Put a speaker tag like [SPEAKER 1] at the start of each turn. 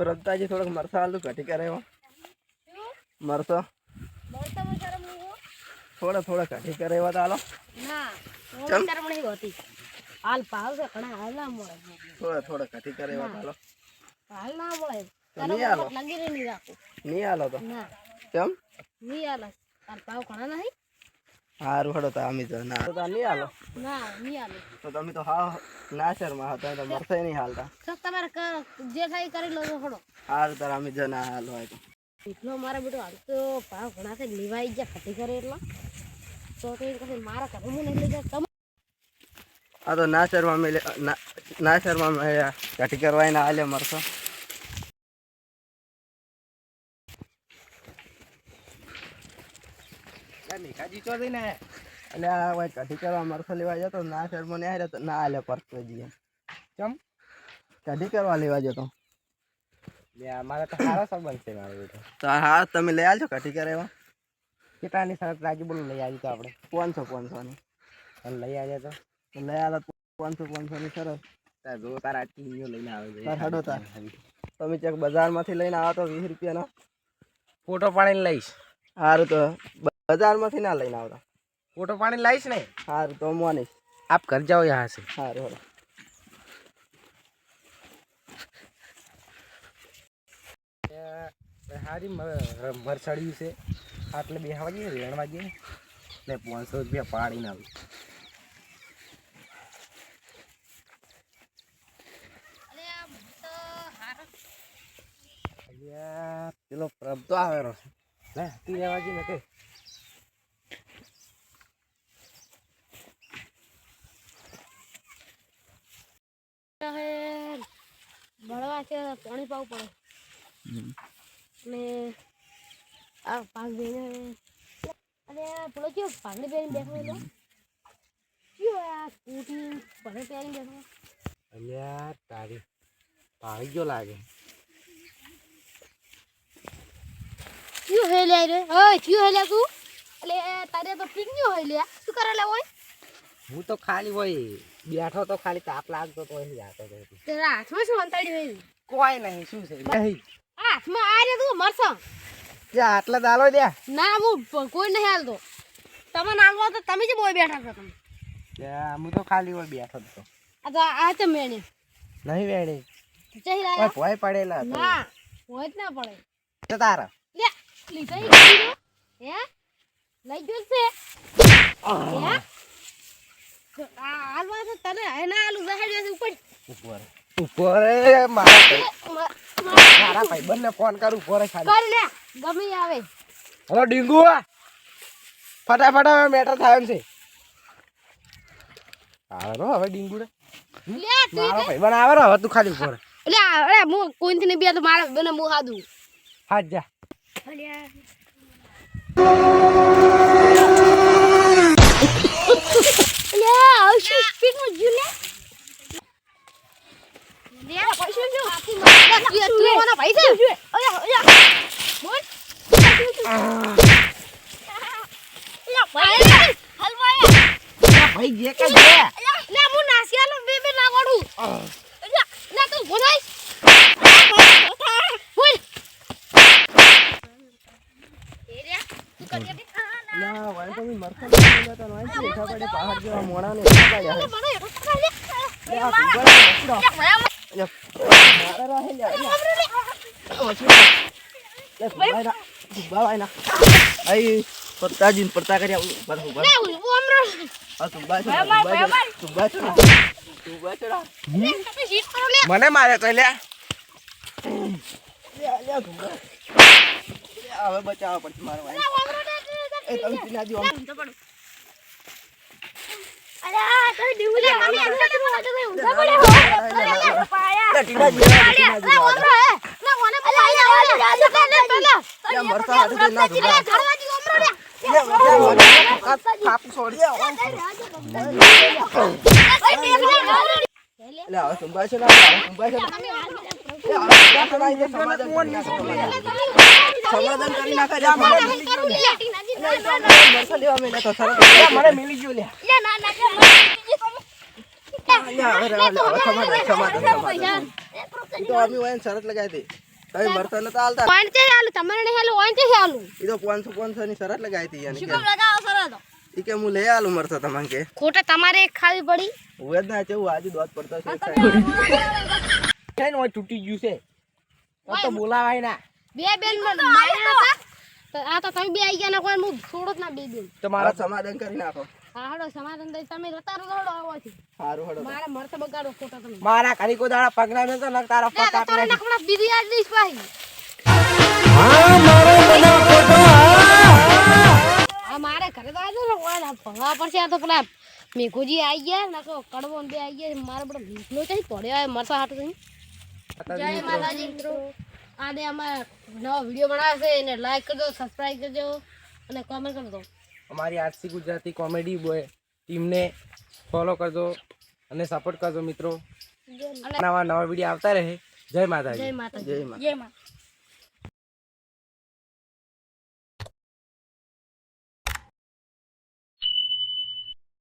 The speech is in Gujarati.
[SPEAKER 1] રત્તાજી થોડોક મરસા આલુ ઘટી કરે એવો મરસો થોડા થોડા ઘટી કરે એવા તો હાલો
[SPEAKER 2] હાલ પાવ છે ઘણા હાલ ના મળે
[SPEAKER 1] થોડા થોડા ઘટી કરે એવા હાલો
[SPEAKER 2] હાલ ના મળે
[SPEAKER 1] નહીં હાલો
[SPEAKER 2] લગી નહીં રાખો
[SPEAKER 1] નહીં હાલો તો
[SPEAKER 2] ના
[SPEAKER 1] કેમ
[SPEAKER 2] નહીં હાલ તાર પાવ ઘણા નહીં
[SPEAKER 1] સારું હડો તો અમે તો ના તો નહીં હાલો
[SPEAKER 2] ના નહીં હાલ
[SPEAKER 1] તો તમે તો હા નાશરમાં હતા તો મરસાય નહીં હાલતા
[SPEAKER 2] સર તમારે જે થાય એ કરી લો હડો
[SPEAKER 1] સારું તાર અમે જો ના હાલો હોય તો
[SPEAKER 2] એટલો મારા બેટો હાલ તો ભાવ ઘણા છે લેવાઈ ગયા ખટી કરે એટલા તો પછી મારા ઘરે હું નહીં લઈ જાય
[SPEAKER 1] આ તો નાશરમાં ઘટી કરવાય ના હાલે મરસો એટલે આ ભાઈ કઢી કરવા મરસો લેવા જતો ના શર્મો ને હાલે તો ના હાલે પરસો જઈએ કેમ કઢી કરવા લેવા જતો
[SPEAKER 3] મારે તો સારો સંબંધ છે મારો બેટો
[SPEAKER 1] તો હા તમે લઈ આવજો કઢી કરે એવા
[SPEAKER 3] કેટલાની શરત રાખી બોલો લઈ આવી તો આપણે
[SPEAKER 1] 500 ની
[SPEAKER 3] અને લઈ આવ્યા તો
[SPEAKER 1] લઈ આવ્યા 500 ની સરસ
[SPEAKER 3] તાર જો તારા આટલી લઈને આવે
[SPEAKER 1] તાર હડો તાર તમે ચેક બજારમાંથી લઈને આવો તો 20 રૂપિયાનો
[SPEAKER 3] ફોટો પાડીને લઈશ
[SPEAKER 1] સારું તો બજારમાંથી ના લઈને આવતા
[SPEAKER 3] ફોટો પાડીને લઈશ ને
[SPEAKER 1] સારું તો મોનીશ
[SPEAKER 3] આપ ઘર જાઓ યહાં से
[SPEAKER 1] સારું
[SPEAKER 3] હારી મરસડી છે આટલે બેહવા જઈએ રેણવા જઈએ ને 500 રૂપિયા પાડીને આવી પેલો પ્રભ તો આવેલો લે તી રહેવા જઈએ ને કે
[SPEAKER 2] બળવા છે પાણી પાવું પડે ને આ પાક બેને અને પેલો કેવો પાઘડી પહેરીને બેઠો એટલે કેવો આ સ્કૂટી ભલે પહેરીને બેઠો
[SPEAKER 3] અલ્યા તારી પાડી જો લાગે
[SPEAKER 2] ક્યું હે લે રે ઓય ક્યું હે લે તું એટલે તારે તો પીન્યો હે લે શું કરે લે ઓય
[SPEAKER 3] હું તો ખાલી હોય બેઠો તો ખાલી તાપ લાગતો તો અહીં જાતો તો
[SPEAKER 2] તેરા હાથમાં શું અંતાડી હોય
[SPEAKER 3] કોઈ નહીં શું છે નહીં
[SPEAKER 2] હાથમાં આ રે તું મરસા
[SPEAKER 3] જા આટલા દાલો દે
[SPEAKER 2] ના હું કોઈ નહીં હાલતો તમે નાંગવા તો તમે જ બોય બેઠા છો તમે
[SPEAKER 3] હું તો ખાલી હોય બેઠો તો
[SPEAKER 2] આ તો આ તો મેને
[SPEAKER 3] નહીં વેડે
[SPEAKER 2] ચહી
[SPEAKER 3] ઓય
[SPEAKER 2] લાયા
[SPEAKER 3] ભોય પડેલા
[SPEAKER 2] ના હોય જ ના પડે
[SPEAKER 3] તો તારા
[SPEAKER 2] લે લીધા ઈ કીધું હે લઈ ગયો છે હે આ હાલવા તો તને હે ના આલુ જહેડ ઉપર
[SPEAKER 3] ઉપર ઉપર મારા ભાઈ બંને ફોન કરું ઉપર ખાલી
[SPEAKER 2] કર લે ગમે આવે
[SPEAKER 3] હલો ડીંગુ ફટાફટ હવે મેટર થાય એમ છે આવે હવે ડીંગુ
[SPEAKER 2] લે
[SPEAKER 3] મારો ભાઈ બન આવે હવે તું ખાલી ઉપર
[SPEAKER 2] લે અરે હું કોઈથી નહીં બે તો મારા બને મુ હાદું
[SPEAKER 3] હાથ જા
[SPEAKER 2] લે આવશું સ્પીડ માં જુ લે લે પૈસા જો તું મને ભાઈ છે ઓયા ઓયા બોલ લે ભાઈ હલવાયા
[SPEAKER 3] ભાઈ જે કે જે
[SPEAKER 2] લે હું નાસિયાલો બે બે લાગોડું લે તું બોલાઈ બોલ એરિયા તું કરી દે
[SPEAKER 1] ના વાય તો મરસો લેતા તો વાય છે એઠા પડે બહાર જેવા મોણા ને એઠા જાય
[SPEAKER 2] મને એરો પકડ લે
[SPEAKER 1] લે આ મારા રહે લે ભાઈ ના આઈ પરતાજીન પરતા કર્યા બરાબર
[SPEAKER 2] લે હું અમરો
[SPEAKER 1] આ તુંબા ચડા
[SPEAKER 2] તમે હીટ કરો લે
[SPEAKER 3] મને મારે તો લે
[SPEAKER 1] લે તુંબા હવે બચાવ પડશે મારો ભાઈ એ તમે પીના દી
[SPEAKER 2] અરે તો ડીવલે મમ્મી અંદર તો ઊંધા પડે હો પાયા
[SPEAKER 1] લે ટીના દી
[SPEAKER 2] ના ઓમરો હે ના મને પાયા આલે પેલા
[SPEAKER 1] લે મરસા હાડે ના
[SPEAKER 2] લે ખાવા દી ઓમરો લે
[SPEAKER 1] થાપ છોડી લે હવે તુંબા ચડા તુંબા સમાધાન કરી નાખા જા મરસા લેવા મેલે તો સરસ
[SPEAKER 3] મને મિલી ગયો લે
[SPEAKER 1] સમાધાન તો અમે શરત લગાવી દે તમે મરતા નતા હાલતા
[SPEAKER 2] પોઈન્ટ છે હાલું તમારે નહીં હાલું પોઈન્ટ છે હાલું
[SPEAKER 1] એ તો 500 ની શરત લગાવી હતી યાની
[SPEAKER 2] શું લગાવો સર તો
[SPEAKER 1] એ કે હું લઈ આલું મરતો તમને કે
[SPEAKER 2] ખોટે તમારે એક ખાવી પડી
[SPEAKER 1] હું જ ના કેવું આજે દોત પડતો છે
[SPEAKER 3] છે ને ઓય તૂટી ગયું છે તો બોલાવાય ના
[SPEAKER 2] બે બેન માર્યા હતા તો આ તો તમે બે આવી ગયા ના કોઈ હું છોડો જ ના બે બેન
[SPEAKER 1] તમારા સમાધાન કરી નાખો
[SPEAKER 2] હા હડો સમાધાન દઈ તમે રતારો દોડો આવવાથી
[SPEAKER 1] સારું હડો
[SPEAKER 2] મારા મરતા બગાડો ખોટા તમે
[SPEAKER 3] મારા ઘણી કોઈ દાડા પગલા નતો ન તારા
[SPEAKER 2] ના
[SPEAKER 3] ફટા
[SPEAKER 2] તો તોરે નખડા બીજી આજ દઈશ ભાઈ આ મારે ઘરે તો આજો ને કોઈ ના ભવા પડશે આ તો પેલા મેઘોજી આવી ગયા ના તો કડવો ને બે આવી ગયા મારે બધો વીકલો છે પડ્યો મરસા હાટું થઈ જય માતાજી મિત્રો આને અમાર નવો વિડિયો બનાવે છે એને લાઈક કરજો સબસ્ક્રાઇબ કરજો અને કોમેન્ટ કરજો
[SPEAKER 3] અમારી આરસી ગુજરાતી કોમેડી બોય ટીમને ફોલો કરજો અને સપોર્ટ કરજો મિત્રો
[SPEAKER 2] અને
[SPEAKER 3] નવા વિડીયો આવતા રહે જય માતાજી
[SPEAKER 2] જય માતાજી
[SPEAKER 1] જય માતા
[SPEAKER 2] જય માતા